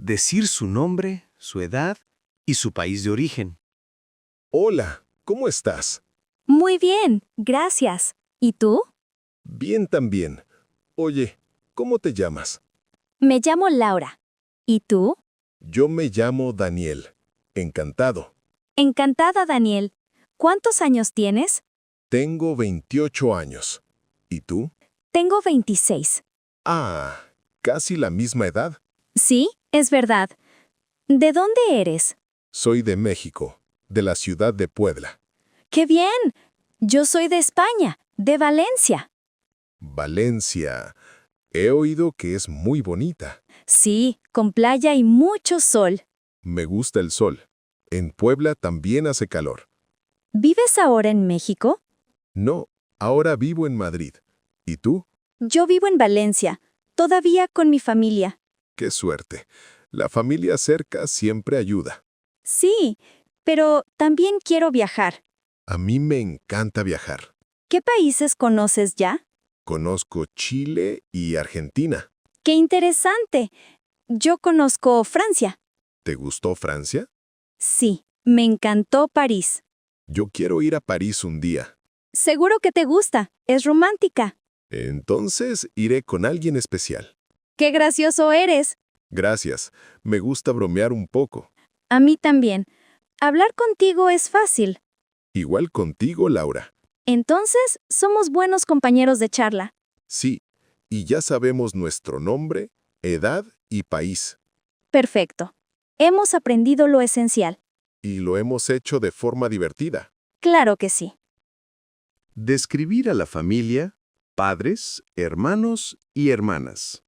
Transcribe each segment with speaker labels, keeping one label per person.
Speaker 1: decir su nombre, su edad y su país de origen.
Speaker 2: Hola, ¿cómo estás?
Speaker 3: Muy bien, gracias. ¿Y tú?
Speaker 2: Bien también. Oye, ¿cómo te llamas?
Speaker 3: Me llamo Laura. ¿Y tú?
Speaker 2: Yo me llamo Daniel. Encantado.
Speaker 3: Encantada, Daniel. ¿Cuántos años tienes?
Speaker 2: Tengo 28 años. ¿Y tú?
Speaker 3: Tengo 26.
Speaker 2: Ah, casi la misma edad.
Speaker 3: Sí, es verdad. ¿De dónde eres?
Speaker 2: Soy de México, de la ciudad de Puebla.
Speaker 3: ¡Qué bien! Yo soy de España, de Valencia.
Speaker 2: Valencia. He oído que es muy bonita.
Speaker 3: Sí, con playa y mucho sol.
Speaker 2: Me gusta el sol. En Puebla también hace calor.
Speaker 3: ¿Vives ahora en México?
Speaker 2: No, ahora vivo en Madrid. ¿Y tú?
Speaker 3: Yo vivo en Valencia, todavía con mi familia.
Speaker 2: ¡Qué suerte! La familia cerca siempre ayuda.
Speaker 3: Sí, pero también quiero viajar.
Speaker 2: A mí me encanta viajar.
Speaker 3: ¿Qué países conoces ya?
Speaker 2: Conozco Chile y Argentina.
Speaker 3: ¡Qué interesante! Yo conozco Francia.
Speaker 2: ¿Te gustó Francia?
Speaker 3: Sí, me encantó París.
Speaker 2: Yo quiero ir a París un día.
Speaker 3: Seguro que te gusta, es romántica.
Speaker 2: Entonces iré con alguien especial.
Speaker 3: ¡Qué gracioso eres!
Speaker 2: Gracias. Me gusta bromear un poco.
Speaker 3: A mí también. Hablar contigo es fácil.
Speaker 2: Igual contigo, Laura.
Speaker 3: Entonces, somos buenos compañeros de charla.
Speaker 2: Sí, y ya sabemos nuestro nombre, edad y país.
Speaker 3: Perfecto. Hemos aprendido lo esencial.
Speaker 2: Y lo hemos hecho de forma divertida.
Speaker 3: Claro que sí.
Speaker 1: Describir a la familia, padres, hermanos y hermanas.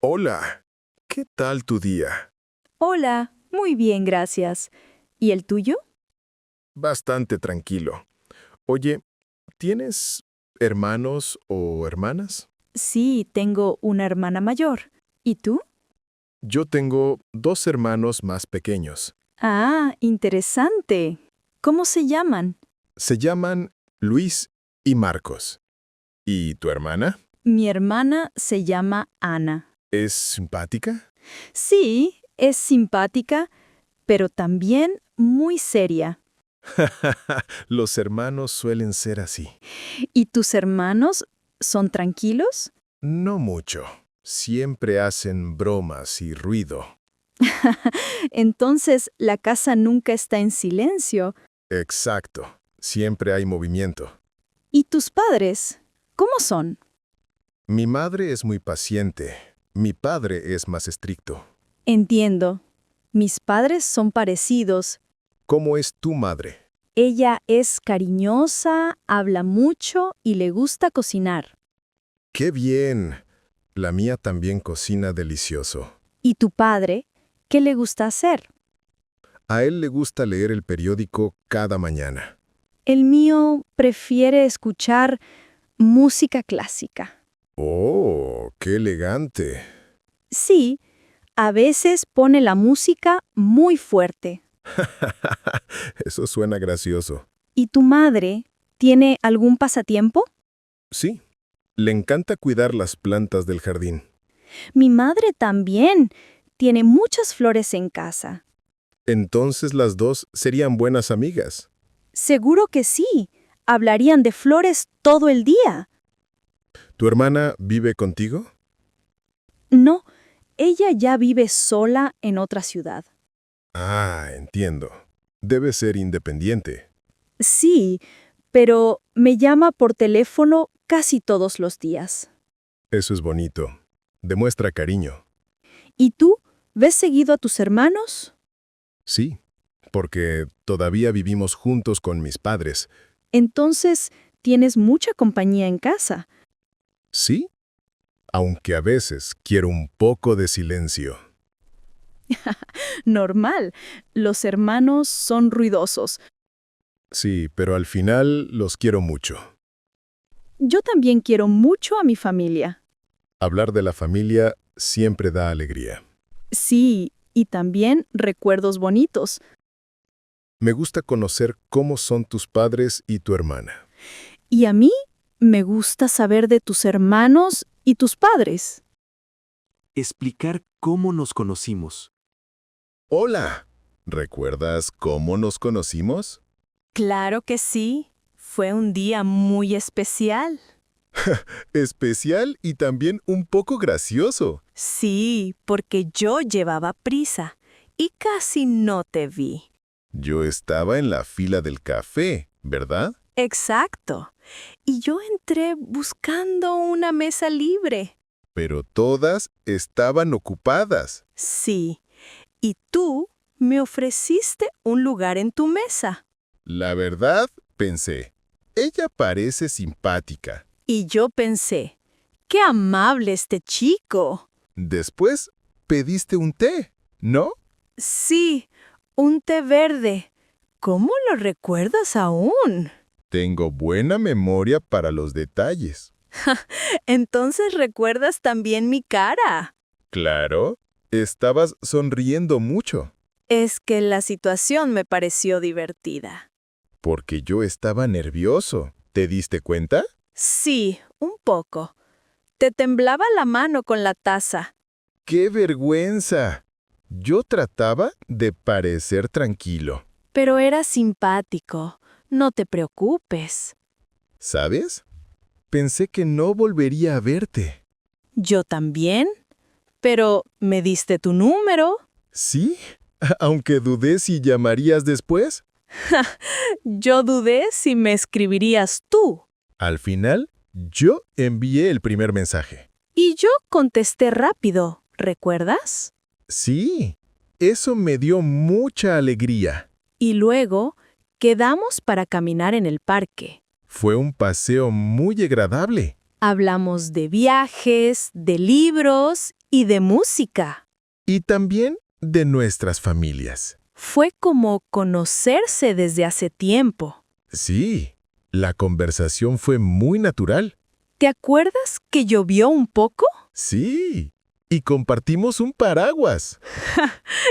Speaker 2: Hola, ¿qué tal tu día?
Speaker 4: Hola, muy bien, gracias. ¿Y el tuyo?
Speaker 2: Bastante tranquilo. Oye, ¿tienes hermanos o hermanas?
Speaker 4: Sí, tengo una hermana mayor. ¿Y tú?
Speaker 2: Yo tengo 2 hermanos más pequeños.
Speaker 4: Ah, interesante. ¿Cómo se llaman?
Speaker 2: Se llaman Luis y Marcos. ¿Y tu hermana?
Speaker 4: Mi hermana se llama Ana.
Speaker 2: ¿Es simpática?
Speaker 4: Sí, es simpática, pero también muy seria.
Speaker 2: Los hermanos suelen ser así.
Speaker 4: ¿Y tus hermanos son tranquilos?
Speaker 2: No mucho. Siempre hacen bromas y ruido.
Speaker 4: Entonces, la casa nunca está en silencio.
Speaker 2: Exacto. Siempre hay movimiento.
Speaker 4: ¿Y tus padres? ¿Cómo son?
Speaker 2: Mi madre es muy paciente. Mi padre es más estricto.
Speaker 4: Entiendo. Mis padres son parecidos.
Speaker 2: ¿Cómo es tu madre?
Speaker 4: Ella es cariñosa, habla mucho y le gusta cocinar.
Speaker 2: ¡Qué bien! La mía también cocina delicioso.
Speaker 4: ¿Y tu padre? ¿Qué le gusta hacer?
Speaker 2: A él le gusta leer el periódico cada mañana.
Speaker 4: El mío prefiere escuchar música clásica.
Speaker 2: ¡Oh, qué elegante!
Speaker 4: Sí, a veces pone la música muy fuerte.
Speaker 2: Eso suena gracioso.
Speaker 4: ¿Y tu madre tiene algún pasatiempo?
Speaker 2: Sí, le encanta cuidar las plantas del jardín.
Speaker 4: Mi madre también tiene muchas flores en casa.
Speaker 2: Entonces las dos serían buenas amigas.
Speaker 4: Seguro que sí. Hablarían de flores todo el día.
Speaker 2: ¿Tu hermana vive contigo?
Speaker 4: No, ella ya vive sola en otra ciudad.
Speaker 2: Ah, entiendo. Debe ser independiente.
Speaker 4: Sí, pero me llama por teléfono casi todos los días.
Speaker 2: Eso es bonito. Demuestra cariño.
Speaker 4: ¿Y tú? ¿Ves seguido a tus hermanos?
Speaker 2: Sí, porque todavía vivimos juntos con mis padres.
Speaker 4: Entonces, tienes mucha compañía en casa.
Speaker 2: Sí, aunque a veces quiero un poco de silencio.
Speaker 4: Normal, los hermanos son ruidosos.
Speaker 2: Sí, pero al final los quiero mucho.
Speaker 4: Yo también quiero mucho a mi familia.
Speaker 2: Hablar de la familia siempre da alegría.
Speaker 4: Sí, y también recuerdos bonitos.
Speaker 2: Me gusta conocer cómo son tus padres y tu hermana.
Speaker 4: Y a mí me gusta saber de tus hermanos y tus padres.
Speaker 1: explicar cómo nos conocimos.
Speaker 2: Hola. ¿Recuerdas cómo nos conocimos?
Speaker 4: Claro que sí. Fue un día muy especial.
Speaker 2: Especial y también un poco gracioso.
Speaker 4: Sí, porque yo llevaba prisa y casi no te vi.
Speaker 2: Yo estaba en la fila del café, ¿verdad?
Speaker 4: Exacto. Y yo entré buscando una mesa libre.
Speaker 2: Pero todas estaban ocupadas.
Speaker 4: Sí. Y tú me ofreciste un lugar en tu mesa.
Speaker 2: La verdad, pensé, ella parece simpática.
Speaker 4: Y yo pensé, qué amable este chico.
Speaker 2: Después pediste un té, ¿no?
Speaker 4: Sí, un té verde. ¿Cómo lo recuerdas aún?
Speaker 2: Tengo buena memoria para los detalles.
Speaker 4: Entonces recuerdas también mi cara.
Speaker 2: Claro, estabas sonriendo mucho,
Speaker 4: Es que la situación me pareció divertida.
Speaker 2: porque yo estaba nervioso. ¿Te diste cuenta?
Speaker 4: Sí, un poco. Te temblaba la mano con la taza.
Speaker 2: ¡Qué vergüenza! Yo trataba de parecer tranquilo.
Speaker 4: Pero era simpático. No te preocupes.
Speaker 2: ¿Sabes? Pensé que no volvería a verte.
Speaker 4: Yo también. Pero me diste tu número.
Speaker 2: ¿Sí? Aunque dudé si llamarías después.
Speaker 4: Yo dudé si me escribirías tú.
Speaker 2: Al final, yo envié el primer mensaje.
Speaker 4: Y yo contesté rápido. ¿Recuerdas?
Speaker 2: Sí, eso me dio mucha alegría.
Speaker 4: Y luego quedamos para caminar en el parque.
Speaker 2: Fue un paseo muy agradable.
Speaker 4: Hablamos de viajes, de libros y de música.
Speaker 2: Y también de nuestras familias.
Speaker 4: Fue como conocerse desde hace tiempo.
Speaker 2: Sí, la conversación fue muy natural.
Speaker 4: ¿Te acuerdas que llovió un poco?
Speaker 2: Sí, y compartimos un paraguas.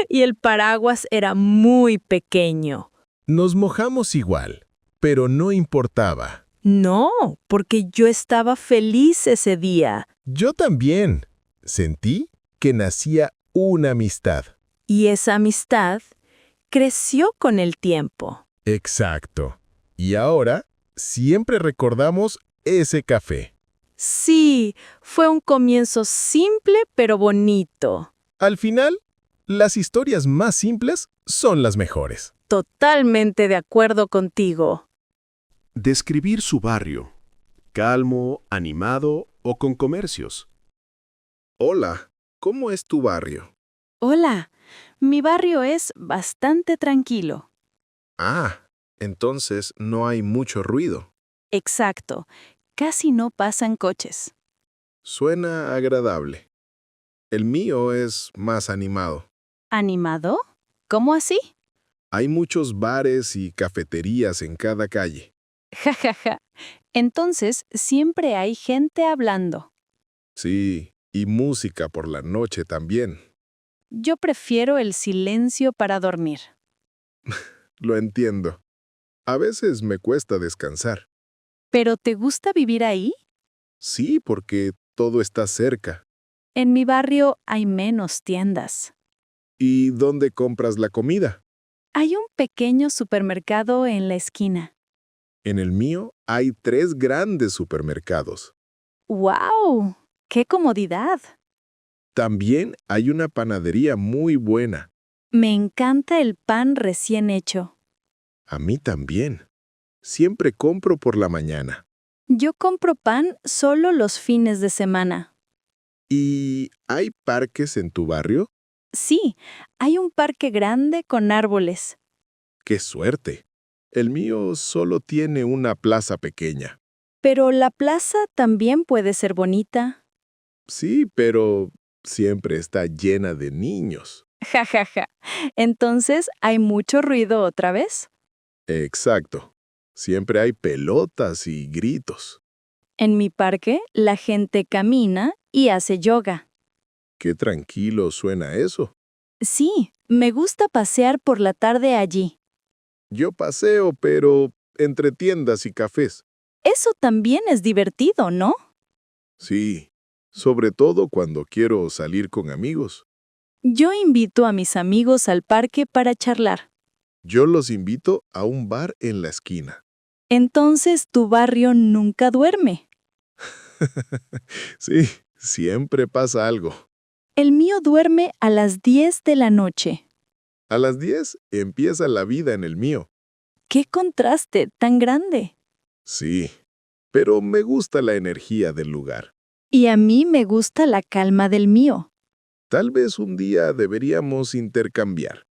Speaker 4: Y el paraguas era muy pequeño.
Speaker 2: Nos mojamos igual, pero no importaba.
Speaker 4: No, porque yo estaba feliz ese día.
Speaker 2: Yo también. Sentí que nacía una amistad.
Speaker 4: Y esa amistad creció con el tiempo.
Speaker 2: Exacto. Y ahora siempre recordamos ese café.
Speaker 4: Sí, fue un comienzo simple pero bonito.
Speaker 2: Al final, las historias más simples son las mejores.
Speaker 4: Totalmente de acuerdo contigo.
Speaker 1: Describir su barrio. Calmo, animado o con comercios.
Speaker 2: Hola, ¿cómo es tu barrio?
Speaker 4: Hola, mi barrio es bastante tranquilo.
Speaker 2: Ah, entonces no hay mucho ruido.
Speaker 4: Exacto, casi no pasan coches.
Speaker 2: Suena agradable. El mío es más animado.
Speaker 4: ¿Animado? ¿Cómo así?
Speaker 2: Hay muchos bares y cafeterías en cada calle.
Speaker 4: Ja, ja, ja. Entonces, siempre hay gente hablando.
Speaker 2: Sí, y música por la noche también.
Speaker 4: Yo prefiero el silencio para dormir.
Speaker 2: Lo entiendo. A veces me cuesta descansar.
Speaker 4: ¿Pero te gusta vivir ahí?
Speaker 2: Sí, porque todo está cerca.
Speaker 4: En mi barrio hay menos tiendas.
Speaker 2: ¿Y dónde compras la comida?
Speaker 4: Hay un pequeño supermercado en la esquina.
Speaker 2: En el mío hay 3 grandes supermercados.
Speaker 4: ¡Wow! ¡Qué comodidad!
Speaker 2: También hay una panadería muy buena.
Speaker 4: Me encanta el pan recién hecho.
Speaker 2: A mí también. Siempre compro por la mañana.
Speaker 4: Yo compro pan solo los fines de semana.
Speaker 2: ¿Y hay parques en tu barrio?
Speaker 4: Sí, hay un parque grande con árboles.
Speaker 2: ¡Qué suerte! El mío solo tiene una plaza pequeña.
Speaker 4: Pero la plaza también puede ser bonita.
Speaker 2: Sí, pero siempre está llena de niños.
Speaker 4: Ja, ja, ja. Entonces, ¿hay mucho ruido otra vez?
Speaker 2: Exacto. Siempre hay pelotas y gritos.
Speaker 4: En mi parque, la gente camina y hace yoga.
Speaker 2: Qué tranquilo suena eso.
Speaker 4: Sí, me gusta pasear por la tarde allí.
Speaker 2: Yo paseo, pero entre tiendas y cafés.
Speaker 4: Eso también es divertido, ¿no?
Speaker 2: Sí, sobre todo cuando quiero salir con amigos.
Speaker 4: Yo invito a mis amigos al parque para charlar.
Speaker 2: Yo los invito a un bar en la esquina.
Speaker 4: Entonces tu barrio nunca duerme.
Speaker 2: Sí, siempre pasa algo.
Speaker 4: El mío duerme a las 10 de la noche.
Speaker 2: A las 10 empieza la vida en el mío.
Speaker 4: ¡Qué contraste tan grande!
Speaker 2: Sí, pero me gusta la energía del lugar.
Speaker 4: Y a mí me gusta la calma del mío.
Speaker 2: Tal vez un día deberíamos intercambiar.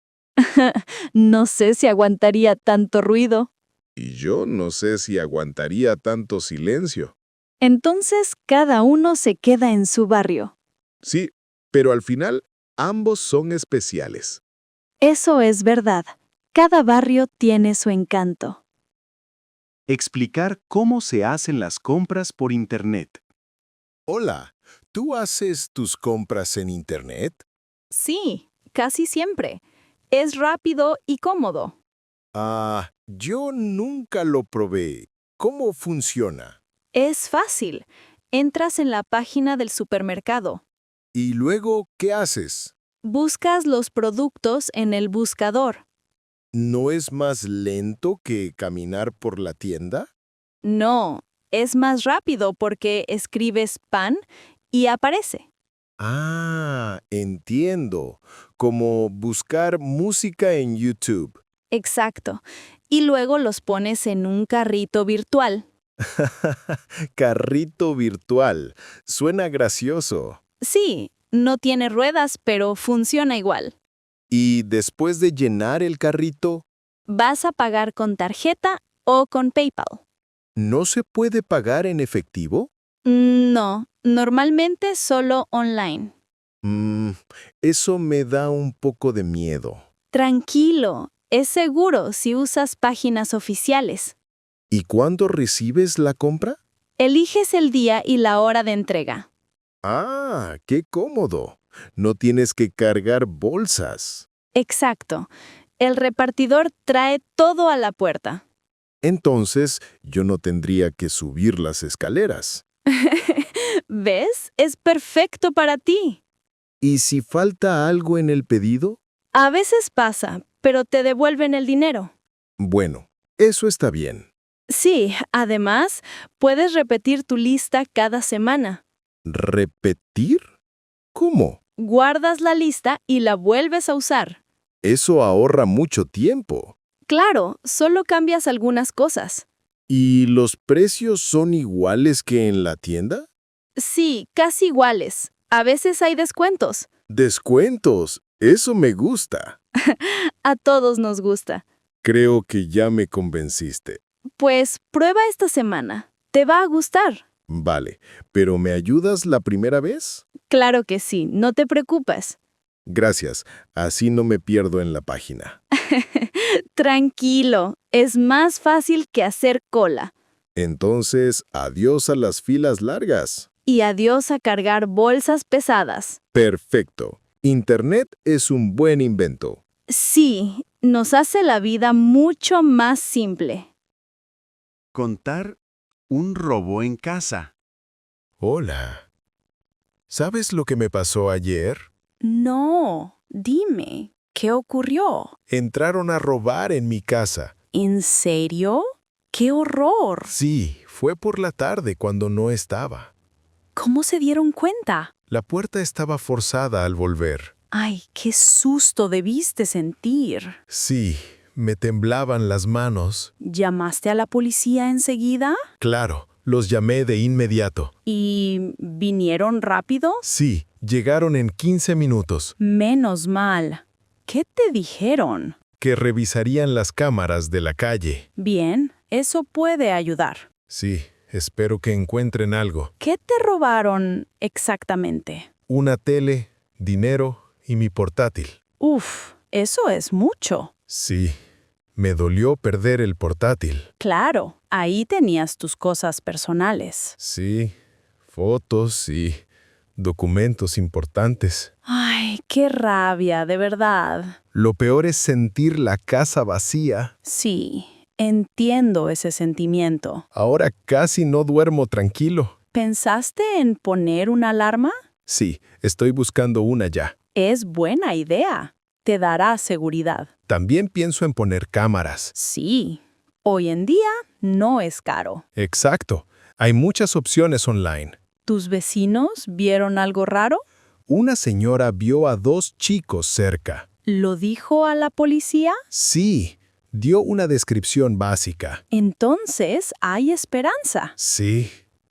Speaker 4: No sé si aguantaría tanto ruido.
Speaker 2: Y yo no sé si aguantaría tanto silencio.
Speaker 4: Entonces cada uno se queda en su barrio.
Speaker 2: Sí, pero al final ambos son especiales.
Speaker 4: Eso es verdad. Cada barrio tiene su encanto.
Speaker 1: Explicar cómo se hacen las compras por Internet.
Speaker 2: Hola, ¿tú haces tus compras en Internet?
Speaker 4: Sí, casi siempre. Es rápido y cómodo.
Speaker 2: Yo nunca lo probé. ¿Cómo funciona?
Speaker 4: Es fácil. Entras en la página del supermercado.
Speaker 2: ¿Y luego qué haces?
Speaker 4: Buscas los productos en el buscador.
Speaker 2: ¿No es más lento que caminar por la tienda?
Speaker 4: No, es más rápido porque escribes pan y aparece.
Speaker 2: Entiendo. Como buscar música en YouTube.
Speaker 4: Exacto. Y luego los pones en un carrito virtual.
Speaker 2: Carrito virtual. Suena gracioso.
Speaker 4: Sí, no tiene ruedas, pero funciona igual.
Speaker 2: Y después de llenar el carrito,
Speaker 4: Vas a pagar con tarjeta o con PayPal.
Speaker 2: ¿no se puede pagar en efectivo?
Speaker 4: No, normalmente solo online.
Speaker 2: Eso me da un poco de miedo.
Speaker 4: Tranquilo, es seguro si usas páginas oficiales.
Speaker 2: ¿Y cuándo recibes la compra?
Speaker 4: Eliges el día y la hora de entrega.
Speaker 2: ¡Qué cómodo! No tienes que cargar bolsas.
Speaker 4: Exacto. El repartidor trae todo a la puerta.
Speaker 2: Entonces, yo no tendría que subir las escaleras.
Speaker 4: ¿Ves? Es perfecto para ti.
Speaker 2: ¿Y si falta algo en el pedido?
Speaker 4: A veces pasa, pero te devuelven el dinero.
Speaker 2: Bueno, eso está bien.
Speaker 4: Sí, además, puedes repetir tu lista cada semana.
Speaker 2: ¿Repetir? ¿Cómo?
Speaker 4: Guardas la lista y la vuelves a usar.
Speaker 2: Eso ahorra mucho tiempo.
Speaker 4: Claro, solo cambias algunas cosas.
Speaker 2: ¿Y los precios son iguales que en la tienda?
Speaker 4: Sí, casi iguales. A veces hay descuentos.
Speaker 2: ¡Descuentos! Eso me gusta.
Speaker 4: A todos nos gusta.
Speaker 2: Creo que ya me convenciste.
Speaker 4: Pues prueba esta semana. Te va a gustar.
Speaker 2: Vale, ¿pero me ayudas la primera vez?
Speaker 4: Claro que sí, no te preocupes.
Speaker 2: Gracias, así no me pierdo en la página.
Speaker 4: Tranquilo, es más fácil que hacer cola.
Speaker 2: Entonces, adiós a las filas largas.
Speaker 4: Y adiós a cargar bolsas pesadas.
Speaker 2: Perfecto. Internet es un buen invento.
Speaker 4: Sí, nos hace la vida mucho más simple.
Speaker 1: Contar un robo en casa.
Speaker 2: Hola. ¿Sabes lo que me pasó ayer?
Speaker 4: No, dime, ¿qué ocurrió?
Speaker 2: Entraron a robar en mi casa.
Speaker 4: ¿En serio? ¡Qué horror!
Speaker 2: Sí, fue por la tarde cuando no estaba.
Speaker 4: ¿Cómo se dieron cuenta?
Speaker 2: La puerta estaba forzada al volver.
Speaker 4: Ay, qué susto debiste sentir.
Speaker 2: Sí, me temblaban las manos.
Speaker 4: ¿Llamaste a la policía enseguida?
Speaker 2: Claro, los llamé de inmediato.
Speaker 4: ¿Y vinieron rápido?
Speaker 2: Sí, llegaron en 15 minutos.
Speaker 4: Menos mal. ¿Qué te dijeron?
Speaker 2: Que revisarían las cámaras de la calle.
Speaker 4: Bien, eso puede ayudar.
Speaker 2: Sí, espero que encuentren algo.
Speaker 4: ¿Qué te robaron exactamente?
Speaker 2: Una tele, dinero y mi portátil.
Speaker 4: Uf, eso es mucho.
Speaker 2: Sí, me dolió perder el portátil.
Speaker 4: Claro, ahí tenías tus cosas personales.
Speaker 2: Sí, fotos y documentos importantes.
Speaker 4: Ay, qué rabia, de verdad.
Speaker 2: Lo peor es sentir la casa vacía.
Speaker 4: Sí, entiendo ese sentimiento.
Speaker 2: Ahora casi no duermo tranquilo.
Speaker 4: ¿Pensaste en poner una alarma?
Speaker 2: Sí, estoy buscando una ya.
Speaker 4: Es buena idea. Te dará seguridad.
Speaker 2: También pienso en poner cámaras.
Speaker 4: Sí. Hoy en día no es caro.
Speaker 2: Exacto. Hay muchas opciones online.
Speaker 4: ¿Tus vecinos vieron algo raro?
Speaker 2: Una señora vio a 2 chicos cerca.
Speaker 4: ¿Lo dijo a la policía?
Speaker 2: Sí, dio una descripción básica.
Speaker 4: Entonces hay esperanza.
Speaker 2: Sí,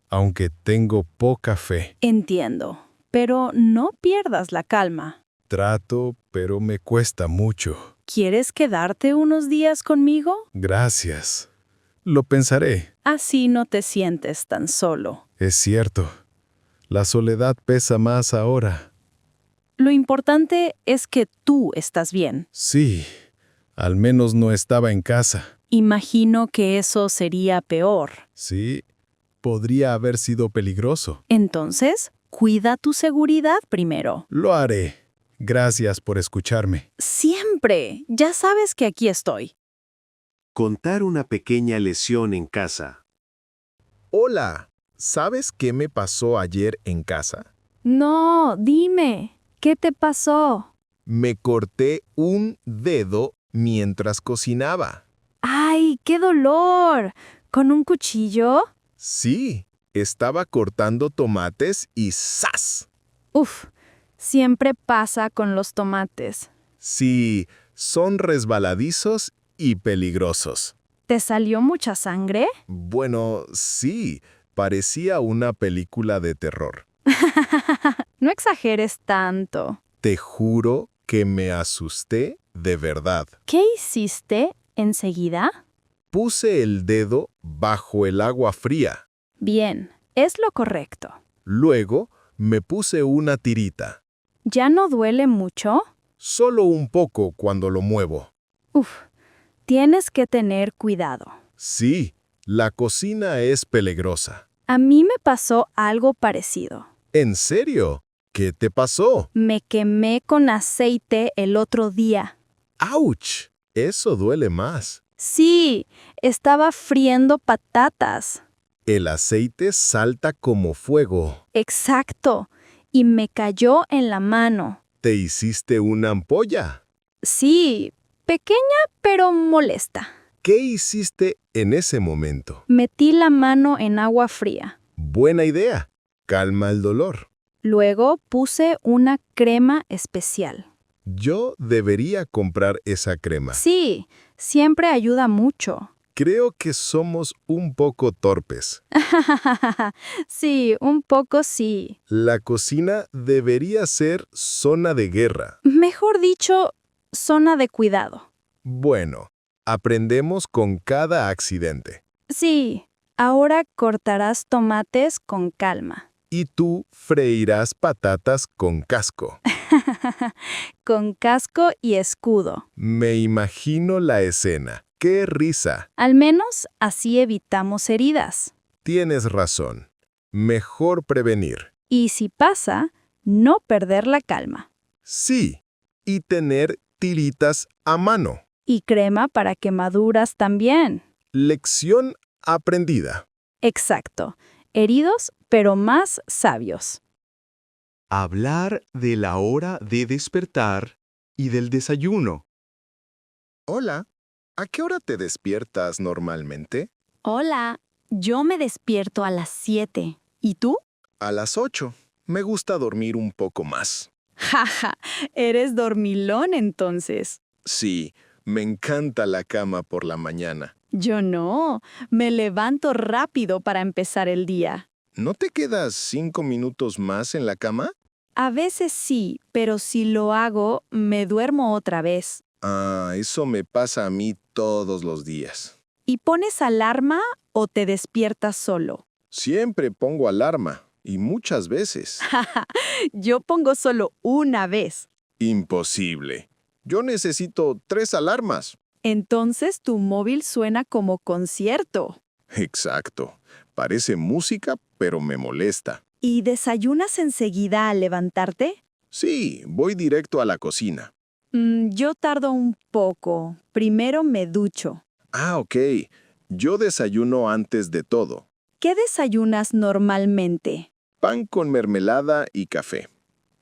Speaker 2: aunque tengo poca fe.
Speaker 4: Entiendo. Pero no pierdas la calma.
Speaker 2: Trato, pero me cuesta mucho.
Speaker 4: ¿Quieres quedarte unos días conmigo?
Speaker 2: Gracias. Lo pensaré.
Speaker 4: Así no te sientes tan solo.
Speaker 2: Es cierto. La soledad pesa más ahora.
Speaker 4: Lo importante es que tú estás bien.
Speaker 2: Sí, al menos no estaba en casa.
Speaker 4: Imagino que eso sería peor.
Speaker 2: Sí, podría haber sido peligroso.
Speaker 4: Entonces, cuida tu seguridad primero.
Speaker 2: Lo haré. Gracias por escucharme.
Speaker 4: Siempre. Ya sabes que aquí estoy.
Speaker 1: Contar una pequeña lesión en casa.
Speaker 2: Hola, ¿sabes qué me pasó ayer en casa?
Speaker 3: No, dime, ¿qué te pasó?
Speaker 2: Me corté un dedo mientras cocinaba.
Speaker 3: ¡Ay, qué dolor! ¿Con un cuchillo?
Speaker 2: Sí, estaba cortando tomates y ¡zas!
Speaker 3: Uf, siempre pasa con los tomates.
Speaker 2: Sí, son resbaladizos y peligrosos.
Speaker 3: ¿Te salió mucha sangre?
Speaker 2: Bueno, sí, parecía una película de terror.
Speaker 3: No exageres tanto.
Speaker 2: Te juro que me asusté de verdad.
Speaker 3: ¿Qué hiciste enseguida?
Speaker 2: Puse el dedo bajo el agua fría.
Speaker 3: Bien, es lo correcto.
Speaker 2: Luego me puse una tirita.
Speaker 3: ¿Ya no duele mucho?
Speaker 2: Solo un poco cuando lo muevo.
Speaker 3: Uf, tienes que tener cuidado.
Speaker 2: Sí, la cocina es peligrosa.
Speaker 3: A mí me pasó algo parecido.
Speaker 2: ¿En serio? ¿Qué te pasó?
Speaker 3: Me quemé con aceite el otro día.
Speaker 2: ¡Auch! Eso duele más.
Speaker 3: Sí, estaba friendo patatas.
Speaker 2: El aceite salta como fuego.
Speaker 3: Exacto. Y me cayó en la mano.
Speaker 2: ¿Te hiciste una ampolla?
Speaker 3: Sí, pequeña pero molesta.
Speaker 2: ¿Qué hiciste en ese momento?
Speaker 3: Metí la mano en agua fría.
Speaker 2: Buena idea. Calma el dolor.
Speaker 3: Luego puse una crema especial.
Speaker 2: Yo debería comprar esa crema.
Speaker 3: Sí, siempre ayuda mucho.
Speaker 2: Creo que somos un poco torpes.
Speaker 3: Sí, un poco sí.
Speaker 2: La cocina debería ser zona de guerra.
Speaker 3: Mejor dicho, zona de cuidado.
Speaker 2: Bueno, aprendemos con cada accidente.
Speaker 3: Sí, ahora cortarás tomates con calma.
Speaker 2: Y tú freirás patatas con casco.
Speaker 3: Con casco y escudo.
Speaker 2: Me imagino la escena. ¡Qué risa!
Speaker 3: Al menos así evitamos heridas.
Speaker 2: Tienes razón. Mejor prevenir.
Speaker 3: Y si pasa, no perder la calma.
Speaker 2: Sí, y tener tiritas a mano.
Speaker 3: Y crema para quemaduras también.
Speaker 2: Lección aprendida.
Speaker 3: Exacto. Heridos, pero más sabios.
Speaker 1: Hablar de la hora de despertar y del desayuno.
Speaker 2: Hola, ¿a qué hora te despiertas normalmente?
Speaker 3: Hola, yo me despierto a las 7. ¿Y tú?
Speaker 2: A las 8. Me gusta dormir un poco más.
Speaker 4: Jaja, eres dormilón entonces.
Speaker 2: Sí, me encanta la cama por la mañana.
Speaker 4: Yo no, me levanto rápido para empezar el día.
Speaker 2: ¿No te quedas 5 minutos más en la cama?
Speaker 4: A veces sí, pero si lo hago, me duermo otra vez.
Speaker 2: Ah, eso me pasa a mí todos los días.
Speaker 4: ¿Y pones alarma o te despiertas solo?
Speaker 2: Siempre pongo alarma, y muchas veces.
Speaker 4: Yo pongo solo una vez.
Speaker 2: Imposible. Yo necesito 3 alarmas.
Speaker 4: Entonces tu móvil suena como concierto.
Speaker 2: Exacto. Parece música, pero me molesta.
Speaker 4: ¿Y desayunas enseguida al levantarte?
Speaker 2: Sí, voy directo a la cocina.
Speaker 4: Yo tardo un poco. Primero me ducho.
Speaker 2: Ah, ok. Yo desayuno antes de todo.
Speaker 4: ¿Qué desayunas normalmente?
Speaker 2: Pan con mermelada y café.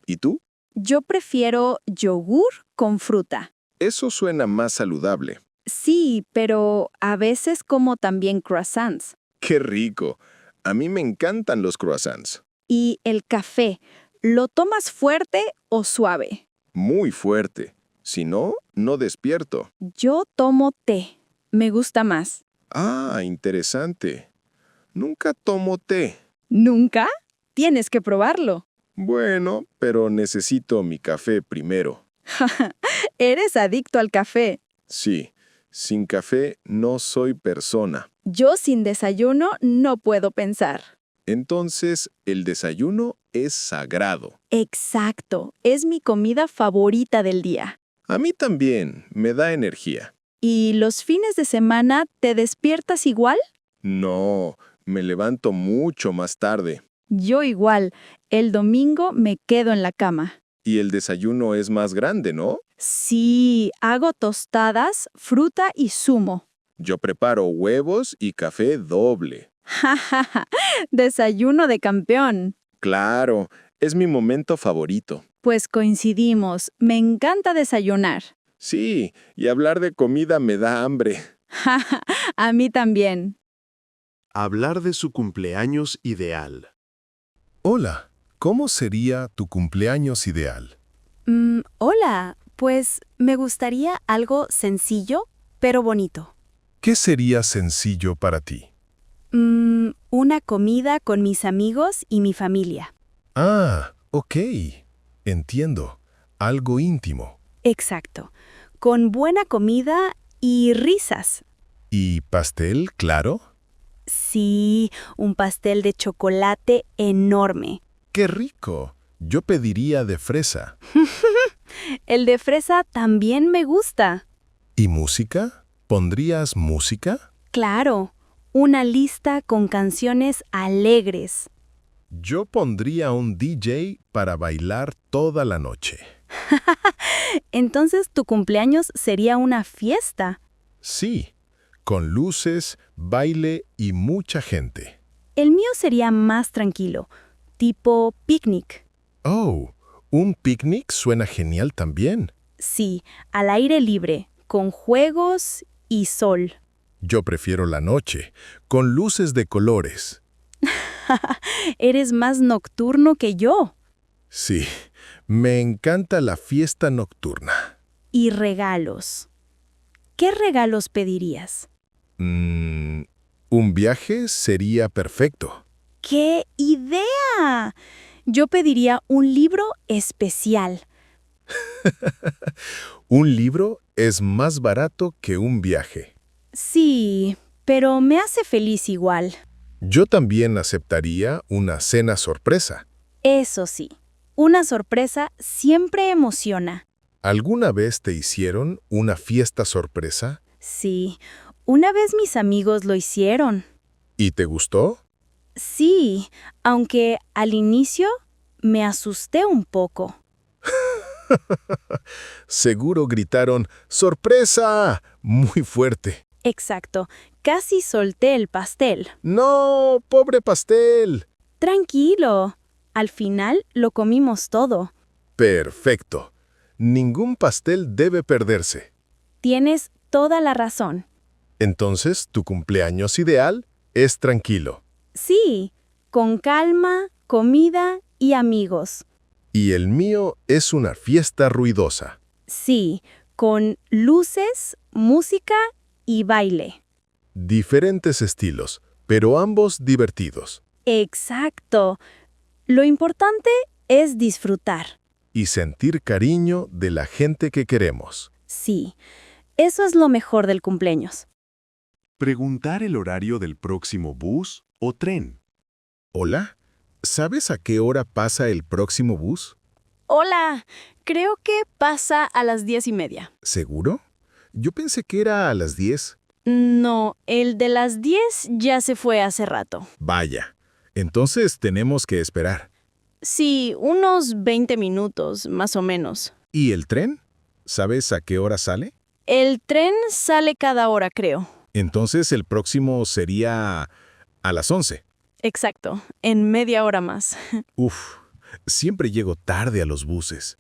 Speaker 2: ¿Y tú?
Speaker 4: Yo prefiero yogur con fruta.
Speaker 2: Eso suena más saludable.
Speaker 4: Sí, pero a veces como también croissants.
Speaker 2: ¡Qué rico! A mí me encantan los croissants.
Speaker 4: ¿Y el café? ¿Lo tomas fuerte o suave?
Speaker 2: Muy fuerte. Si no, no despierto.
Speaker 4: Yo tomo té. Me gusta más.
Speaker 2: Ah, interesante. Nunca tomo té.
Speaker 4: ¿Nunca? Tienes que probarlo.
Speaker 2: Bueno, pero necesito mi café primero.
Speaker 4: Eres adicto al café.
Speaker 2: Sí, sin café no soy persona.
Speaker 4: Yo sin desayuno no puedo pensar.
Speaker 2: Entonces, el desayuno es sagrado.
Speaker 4: Exacto, es mi comida favorita del día.
Speaker 2: A mí también me da energía.
Speaker 4: ¿Y los fines de semana te despiertas igual?
Speaker 2: No, me levanto mucho más tarde.
Speaker 4: Yo igual. El domingo me quedo en la cama.
Speaker 2: Y el desayuno es más grande, ¿no?
Speaker 4: Sí, hago tostadas, fruta y zumo.
Speaker 2: Yo preparo huevos y café doble.
Speaker 4: Ja, ja, ja. Desayuno de campeón.
Speaker 2: Claro, es mi momento favorito.
Speaker 4: Pues coincidimos. Me encanta desayunar.
Speaker 2: Sí, y hablar de comida me da hambre.
Speaker 4: Ja, ja. A mí también.
Speaker 1: Hablar de su cumpleaños ideal.
Speaker 2: Hola, ¿cómo sería tu cumpleaños ideal?
Speaker 5: Hola, pues me gustaría algo sencillo, pero bonito.
Speaker 2: ¿Qué sería sencillo para ti?
Speaker 5: Una comida con mis amigos y mi familia.
Speaker 2: Ah, ok. Entiendo. Algo íntimo.
Speaker 5: Exacto. Con buena comida y risas.
Speaker 2: ¿Y pastel, claro?
Speaker 5: Sí, un pastel de chocolate enorme.
Speaker 2: ¡Qué rico! Yo pediría de fresa.
Speaker 5: El de fresa también me gusta.
Speaker 2: ¿Y música? ¿Pondrías música?
Speaker 5: Claro, una lista con canciones alegres.
Speaker 2: Yo pondría un DJ para bailar toda la noche.
Speaker 5: Entonces tu cumpleaños sería una fiesta.
Speaker 2: Sí, con luces, baile y mucha gente.
Speaker 5: El mío sería más tranquilo, tipo picnic.
Speaker 2: Oh, un picnic suena genial también.
Speaker 5: Sí, al aire libre, con juegos y sol.
Speaker 2: Yo prefiero la noche, con luces de colores.
Speaker 5: Eres más nocturno que yo.
Speaker 2: Sí, me encanta la fiesta nocturna.
Speaker 5: Y regalos. ¿Qué regalos pedirías?
Speaker 2: Un viaje sería perfecto.
Speaker 5: ¡Qué idea! Yo pediría un libro especial.
Speaker 2: Un libro es más barato que un viaje.
Speaker 5: Sí, pero me hace feliz igual.
Speaker 2: Yo también aceptaría una cena sorpresa.
Speaker 5: Eso sí, una sorpresa siempre emociona.
Speaker 2: ¿Alguna vez te hicieron una fiesta sorpresa?
Speaker 5: Sí, una vez mis amigos lo hicieron.
Speaker 2: ¿Y te gustó?
Speaker 5: Sí, aunque al inicio me asusté un poco.
Speaker 2: Seguro gritaron ¡sorpresa! Muy fuerte.
Speaker 5: Exacto, casi solté el pastel.
Speaker 2: ¡No, pobre pastel!
Speaker 5: Tranquilo, al final lo comimos todo.
Speaker 2: Perfecto. Ningún pastel debe perderse.
Speaker 5: Tienes toda la razón.
Speaker 2: Entonces, tu cumpleaños ideal es tranquilo.
Speaker 5: Sí, con calma, comida y amigos.
Speaker 2: Y el mío es una fiesta ruidosa.
Speaker 5: Sí, con luces, música y baile.
Speaker 2: Diferentes estilos, pero ambos divertidos.
Speaker 5: Exacto. Lo importante es disfrutar.
Speaker 2: Y sentir cariño de la gente que queremos.
Speaker 5: Sí, eso es lo mejor del cumpleaños.
Speaker 1: Preguntar el horario del próximo bus o tren.
Speaker 2: Hola, ¿sabes a qué hora pasa el próximo bus?
Speaker 3: Hola, creo que pasa a las 10:30.
Speaker 2: ¿Seguro? Yo pensé que era a las 10.
Speaker 3: No, el de las 10 ya se fue hace rato.
Speaker 2: Vaya, entonces tenemos que esperar.
Speaker 3: Sí, unos 20 minutos, más o menos.
Speaker 2: ¿Y el tren? ¿Sabes a qué hora sale?
Speaker 3: El tren sale cada hora, creo.
Speaker 2: Entonces el próximo sería a las 11.
Speaker 5: Exacto, en media hora más.
Speaker 2: Uf, siempre llego tarde a los buses.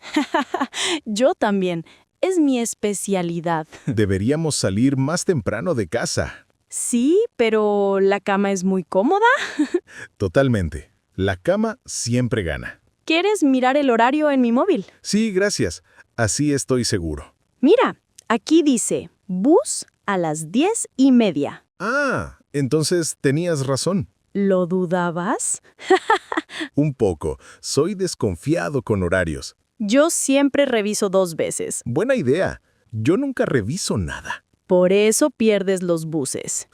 Speaker 5: Yo también. Es mi especialidad.
Speaker 2: Deberíamos salir más temprano de casa.
Speaker 5: Sí, pero la cama es muy cómoda.
Speaker 2: Totalmente. La cama siempre gana.
Speaker 5: ¿Quieres mirar el horario en mi móvil?
Speaker 2: Sí, gracias. Así estoy seguro.
Speaker 5: Mira, aquí dice, bus a las 10:30.
Speaker 2: Ah, entonces tenías razón.
Speaker 5: ¿Lo dudabas?
Speaker 2: Un poco. Soy desconfiado con horarios.
Speaker 5: Yo siempre reviso 2 veces.
Speaker 2: Buena idea. Yo nunca reviso nada.
Speaker 5: Por eso pierdes los buses.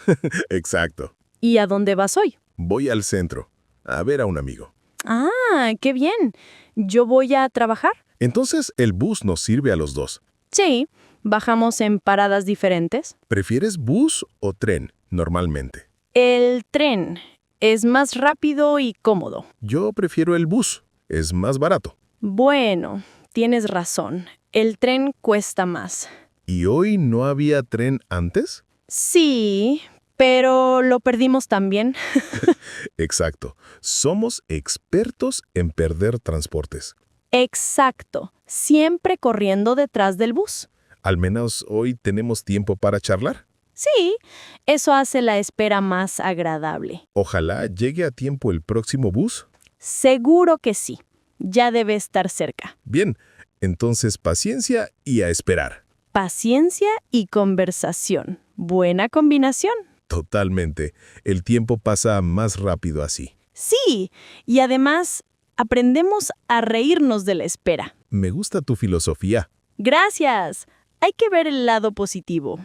Speaker 2: Exacto.
Speaker 5: ¿Y a dónde vas hoy?
Speaker 2: Voy al centro a ver a un amigo.
Speaker 5: Ah, qué bien. Yo voy a trabajar.
Speaker 2: Entonces el bus nos sirve a los dos.
Speaker 5: Sí, bajamos en paradas diferentes.
Speaker 2: ¿Prefieres bus o tren normalmente?
Speaker 5: El tren es más rápido y cómodo.
Speaker 2: Yo prefiero el bus. Es más barato.
Speaker 5: Bueno, tienes razón. El tren cuesta más.
Speaker 2: ¿Y hoy no había tren antes?
Speaker 5: Sí, pero lo perdimos también.
Speaker 2: Exacto. Somos expertos en perder transportes.
Speaker 5: Exacto. Siempre corriendo detrás del bus.
Speaker 2: Al menos hoy tenemos tiempo para charlar.
Speaker 5: Sí, eso hace la espera más agradable.
Speaker 2: Ojalá llegue a tiempo el próximo bus.
Speaker 5: Seguro que sí. Ya debe estar cerca.
Speaker 2: Bien, entonces paciencia y a esperar.
Speaker 5: Paciencia y conversación. Buena combinación.
Speaker 2: Totalmente. El tiempo pasa más rápido así.
Speaker 5: Sí, y además aprendemos a reírnos de la espera.
Speaker 2: Me gusta tu filosofía.
Speaker 5: Gracias. Hay que ver el lado positivo.